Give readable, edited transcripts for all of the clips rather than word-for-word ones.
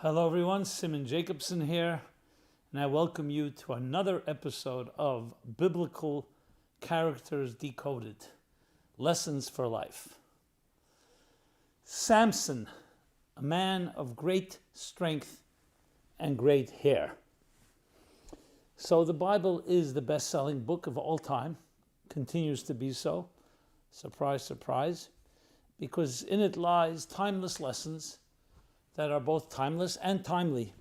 Hello everyone, Simon Jacobson here, and I welcome you to another episode of Biblical Characters Decoded, Lessons for Life. Samson, a man of great strength and great hair. So the Bible is the best-selling book of all time, continues to be so, surprise, surprise, because in it lies timeless lessons that are both timeless and timely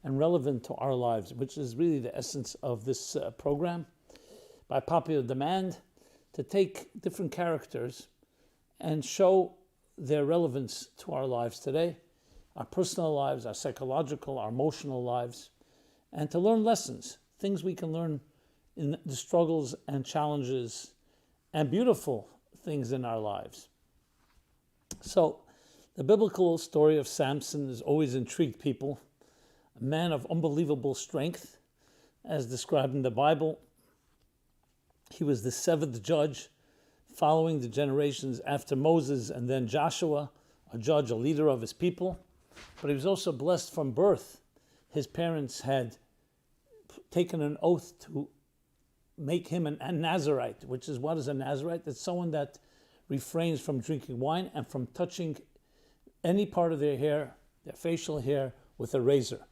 and relevant to our lives, which is really the essence of this program, by popular demand, to take different characters and show their relevance to our lives today, our personal lives, our psychological, our emotional lives, and to learn lessons, things we can learn in the struggles and challenges and beautiful things in our lives. So, the biblical story of Samson has always intrigued people. A man of unbelievable strength, as described in the Bible. He was the seventh judge, following the generations after Moses and then Joshua, a judge, a leader of his people. But he was also blessed from birth. His parents had taken an oath to make him a Nazirite, which is, what is a Nazirite? It's someone that refrains from drinking wine and from touching any part of their hair, their facial hair, with a razor.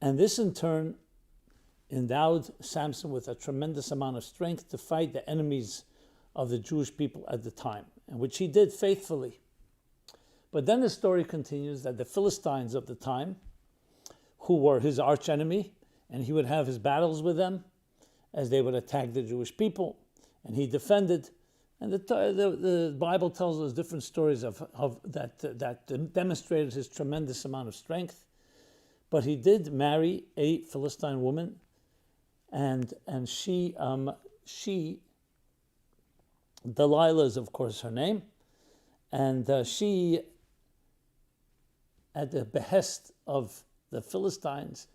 And this in turn endowed Samson with a tremendous amount of strength to fight the enemies of the Jewish people at the time, and which he did faithfully. But then the story continues that the Philistines of the time, who were his archenemy, and he would have his battles with them as they would attack the Jewish people, and he defended. And the Bible tells us different stories of that demonstrated his tremendous amount of strength. But he did marry a Philistine woman, and she Delilah is of course her name, and she, at the behest of the Philistines,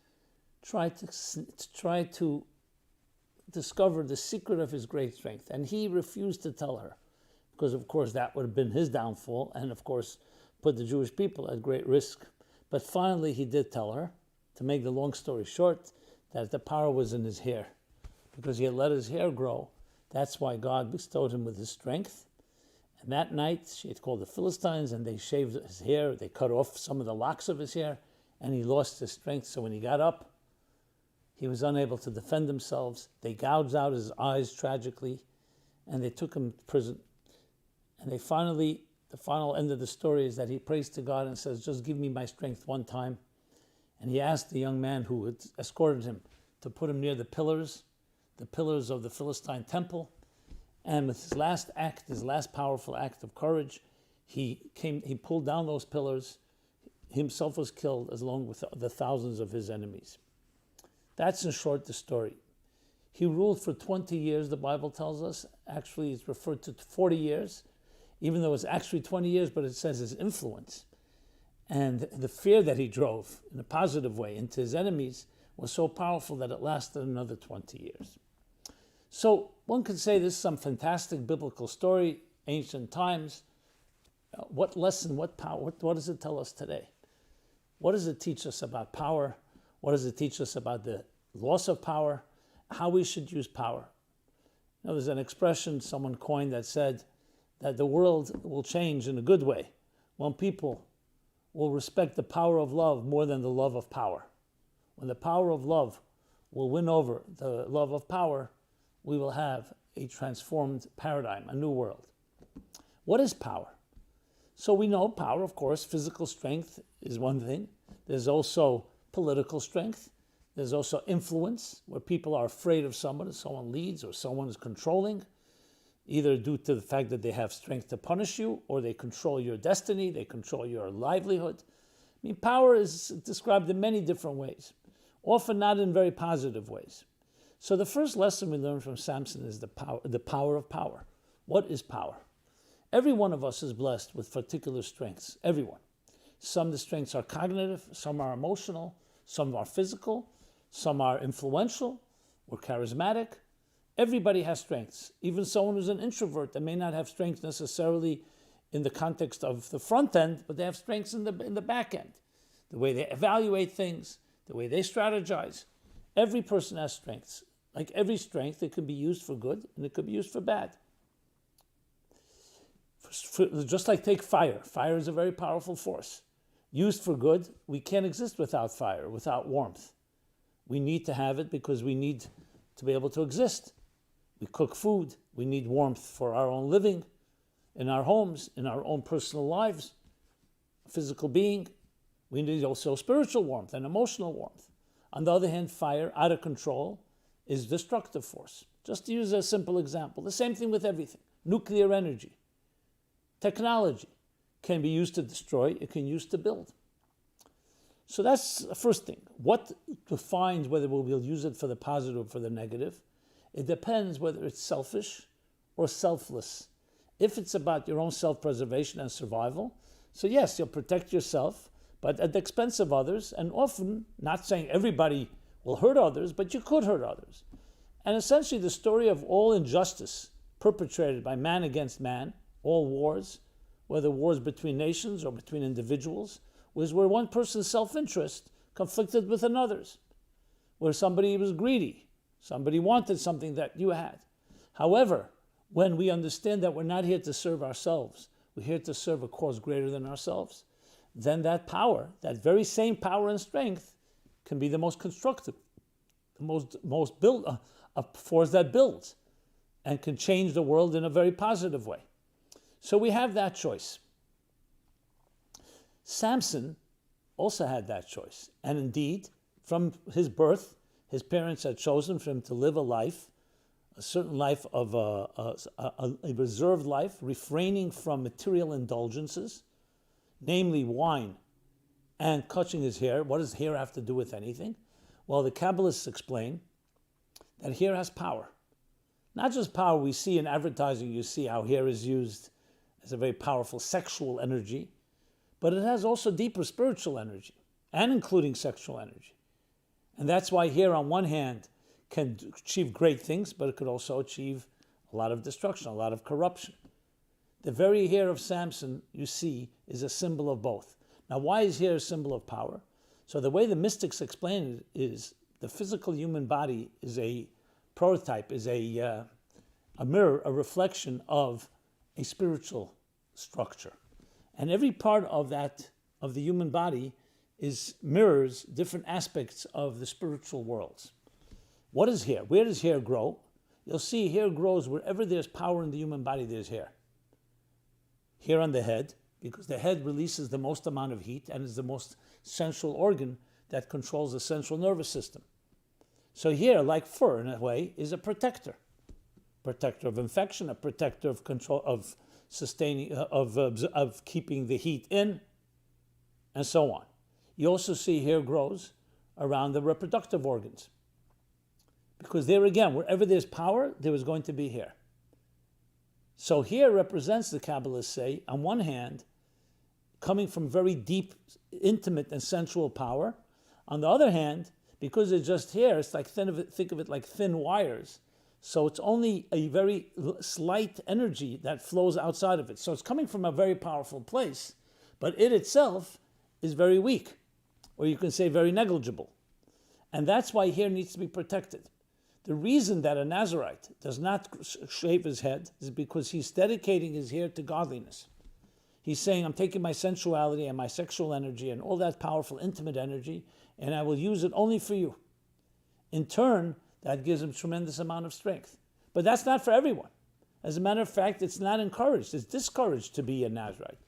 tried to discover the secret of his great strength, and he refused to tell her, because of course that would have been his downfall, and of course put the Jewish people at great risk. But finally he did tell her, to make the long story short, that the power was in his hair, because he had let his hair grow. That's why God bestowed him with his strength. And that night she had called the Philistines, and they shaved his hair, they cut off some of the locks of his hair, and he lost his strength. So when he got up, he was unable to defend himself. They gouged out his eyes tragically, and they took him to prison. And the final end of the story is that he prays to God and says, just give me my strength one time. And he asked the young man who had escorted him to put him near the pillars of the Philistine temple. And with his last act, his last powerful act of courage, he pulled down those pillars. Himself was killed along with the thousands of his enemies. That's in short the story. He ruled for 20 years, the Bible tells us. Actually, it's referred to 40 years, even though it's actually 20 years, but it says his influence. And the fear that he drove in a positive way into his enemies was so powerful that it lasted another 20 years. So one could say this is some fantastic biblical story, ancient times. What lesson, what power, what does it tell us today? What does it teach us about power? What does it teach us about the loss of power? How we should use power? There's an expression someone coined that said that the world will change in a good way when people will respect the power of love more than the love of power. When the power of love will win over the love of power, we will have a transformed paradigm, a new world. What is power? So we know power, of course, physical strength is one thing. There's also political strength. There's also influence, where people are afraid of someone leads or someone is controlling, either due to the fact that they have strength to punish you, or they control your destiny, they control your livelihood. I mean, power is described in many different ways, often not in very positive ways. So the first lesson we learn from Samson is the power of power. What is power? Every one of us is blessed with particular strengths, everyone. Some of the strengths are cognitive, some are emotional, some are physical, some are influential or charismatic. Everybody has strengths. Even someone who's an introvert that may not have strengths necessarily in the context of the front end, but they have strengths in the back end. the way they evaluate things, the way they strategize. Every person has strengths. Like every strength, it can be used for good and it could be used for bad. Just like take fire. Fire is a very powerful force. Used for good, we can't exist without fire, without warmth. We need to have it because we need to be able to exist. We cook food. We need warmth for our own living, in our homes, in our own personal lives, physical being. We need also spiritual warmth and emotional warmth. On the other hand, fire, out of control, is destructive force. Just to use a simple example, the same thing with everything. Nuclear energy, technology can be used to destroy, it can be used to build. So that's the first thing. What defines whether we'll use it for the positive or for the negative? It depends whether it's selfish or selfless. If it's about your own self-preservation and survival, so yes, you'll protect yourself, but at the expense of others, and often, not saying everybody will hurt others, but you could hurt others. And essentially the story of all injustice perpetrated by man against man, all wars, whether wars between nations or between individuals, was where one person's self-interest conflicted with another's, where somebody was greedy, somebody wanted something that you had. However, when we understand that we're not here to serve ourselves, we're here to serve a cause greater than ourselves, then that power, that very same power and strength, can be the most constructive, the most build, a force that builds and can change the world in a very positive way. So we have that choice. Samson also had that choice. And indeed, from his birth, his parents had chosen for him to live a life, a certain life of a reserved life, refraining from material indulgences, namely wine and cutting his hair. What does hair have to do with anything? Well, the Kabbalists explain that hair has power. Not just power we see in advertising, you see how hair is used as a very powerful sexual energy, but it has also deeper spiritual energy, and including sexual energy. And that's why hair, on one hand, can achieve great things, but it could also achieve a lot of destruction, a lot of corruption. The very hair of Samson, you see, is a symbol of both. Now, why is hair a symbol of power? So the way the mystics explain it is the physical human body is a prototype, is a mirror, a reflection of a spiritual structure. And every part of that, of the human body, mirrors different aspects of the spiritual worlds. What is hair? Where does hair grow? You'll see hair grows wherever there's power in the human body, there's hair. Hair on the head, because the head releases the most amount of heat and is the most central organ that controls the central nervous system. So hair, like fur in a way, is a protector. Protector of infection, a protector of control, of sustaining, of keeping the heat in, and so on. You also see hair grows around the reproductive organs. Because there again, wherever there's power, there is going to be hair. So hair represents, the Kabbalists say, on one hand, coming from very deep, intimate and sensual power. On the other hand, because it's just hair, it's like think of it like thin wires. So it's only a very slight energy that flows outside of it. So it's coming from a very powerful place, but it itself is very weak, or you can say very negligible. And that's why hair needs to be protected. The reason that a Nazarite does not shave his head is because he's dedicating his hair to godliness. He's saying, I'm taking my sensuality and my sexual energy and all that powerful, intimate energy, and I will use it only for you. In turn, that gives him a tremendous amount of strength. But that's not for everyone. As a matter of fact, it's not encouraged. It's discouraged to be a Nazarite.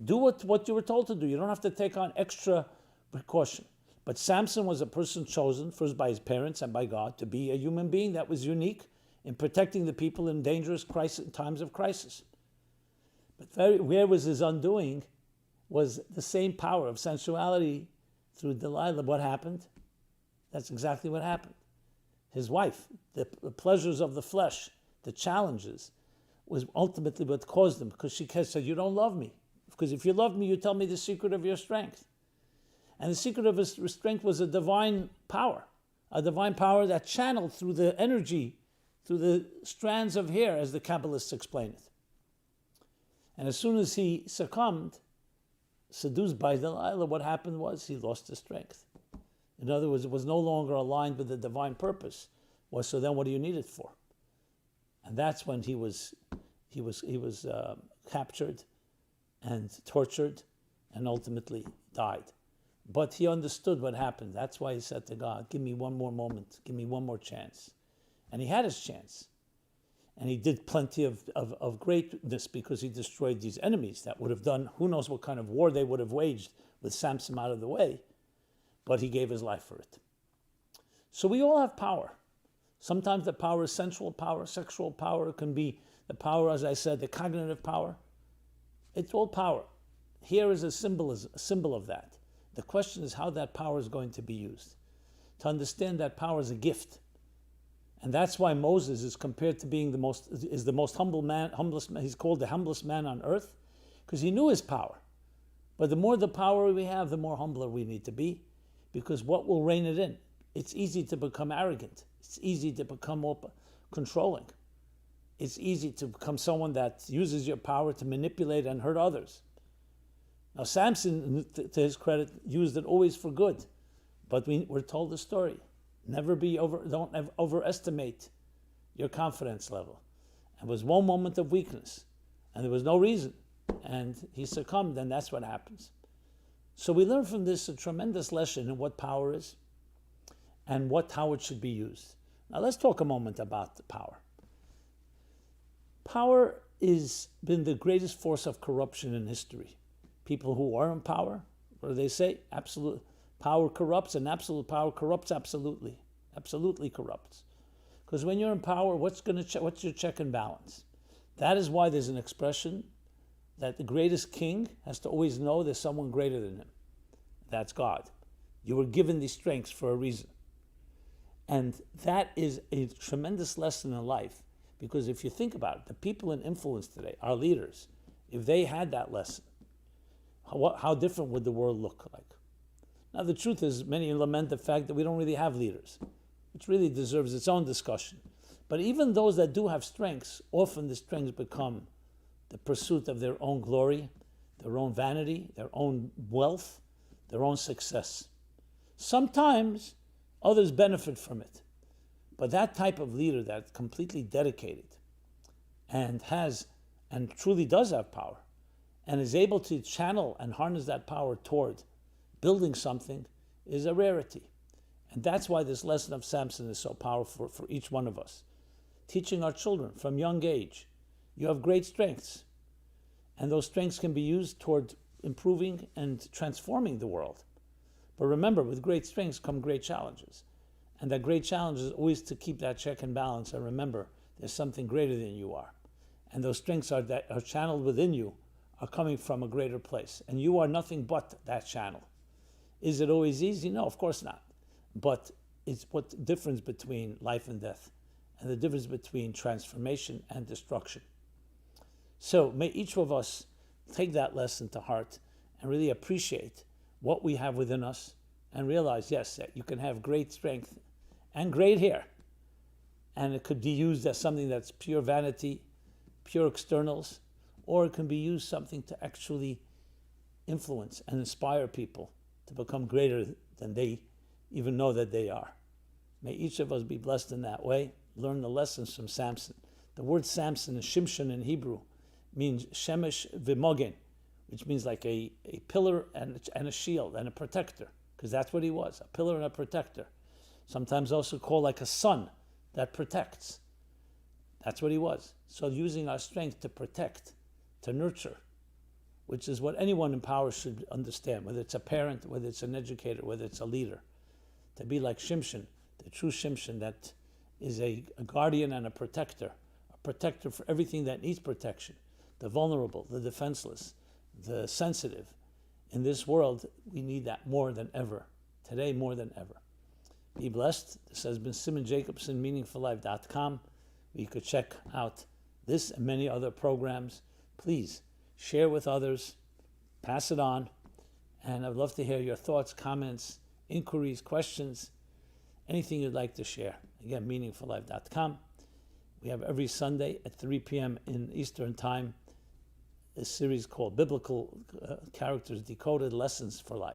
Do what you were told to do. You don't have to take on extra precaution. But Samson was a person chosen, first by his parents and by God, to be a human being that was unique in protecting the people in dangerous times of crisis. But where was his undoing was the same power of sensuality through Delilah. What happened? That's exactly what happened. His wife, the pleasures of the flesh, the challenges, was ultimately what caused them, because she said, you don't love me. Because if you love me, you tell me the secret of your strength. And the secret of his strength was a divine power that channeled through the energy, through the strands of hair, as the Kabbalists explain it. And as soon as he succumbed, seduced by Delilah, what happened was he lost his strength. In other words, it was no longer aligned with the divine purpose. Well, so then what do you need it for? And that's when he was captured and tortured and ultimately died. But he understood what happened. That's why he said to God, give me one more moment, give me one more chance. And he had his chance. And he did plenty of greatness because he destroyed these enemies that would have done, who knows what kind of war they would have waged with Samson out of the way. But he gave his life for it. So we all have power. Sometimes the power is sensual power, sexual power. It can be the power, as I said, the cognitive power. It's all power. Here is a symbol of that. The question is how that power is going to be used. To understand that power is a gift. And that's why Moses is compared to being the most humble man, humblest man. He's called the humblest man on earth because he knew his power. But the more the power we have, the more humbler we need to be, because what will rein it in? It's easy to become arrogant. It's easy to become controlling. It's easy to become someone that uses your power to manipulate and hurt others. Now, Samson, to his credit, used it always for good. But we're told the story. Don't overestimate your confidence level. It was one moment of weakness, and there was no reason. And he succumbed, and that's what happens. So we learn from this a tremendous lesson in what power is and how it should be used. Now let's talk a moment about the power. Power has been the greatest force of corruption in history. People who are in power, what do they say? Absolute power corrupts, and absolute power corrupts absolutely. Absolutely corrupts. Because when you're in power, what's your check and balance? That is why there's an expression that the greatest king has to always know there's someone greater than him. That's God. You were given these strengths for a reason. And that is a tremendous lesson in life, because if you think about it, the people in influence today, our leaders, if they had that lesson, how different would the world look like? Now, the truth is, many lament the fact that we don't really have leaders, which really deserves its own discussion. But even those that do have strengths, often the strengths become the pursuit of their own glory, their own vanity, their own wealth, their own success. Sometimes others benefit from it. But that type of leader that's completely dedicated and truly does have power and is able to channel and harness that power toward building something is a rarity. And that's why this lesson of Samson is so powerful for each one of us. Teaching our children from young age, you have great strengths. And those strengths can be used toward improving and transforming the world. But remember, with great strengths come great challenges. And that great challenge is always to keep that check and balance and remember there's something greater than you are. And those strengths that are channeled within you are coming from a greater place. And you are nothing but that channel. Is it always easy? No, of course not. But it's what the difference between life and death and the difference between transformation and destruction. So may each of us take that lesson to heart and really appreciate what we have within us and realize, yes, that you can have great strength and great hair. And it could be used as something that's pure vanity, pure externals, or it can be used something to actually influence and inspire people to become greater than they even know that they are. May each of us be blessed in that way. Learn the lessons from Samson. The word Samson is Shimshon in Hebrew, means Shemesh v'mogen, which means like a pillar and a shield and a protector, because that's what he was, a pillar and a protector. Sometimes also called like a sun that protects. That's what he was. So using our strength to protect, to nurture, which is what anyone in power should understand, whether it's a parent, whether it's an educator, whether it's a leader. To be like Shimshon, the true Shimshon that is a guardian and a protector for everything that needs protection, the vulnerable, the defenseless, the sensitive. In this world, we need that more than ever. Today, more than ever. Be blessed. This has been Simon Jacobson, meaningfullife.com. You could check out this and many other programs. Please share with others, pass it on, and I'd love to hear your thoughts, comments, inquiries, questions, anything you'd like to share. Again, meaningfullife.com. We have every Sunday at 3 p.m. in Eastern Time a series called Biblical Characters Decoded, Lessons for Life.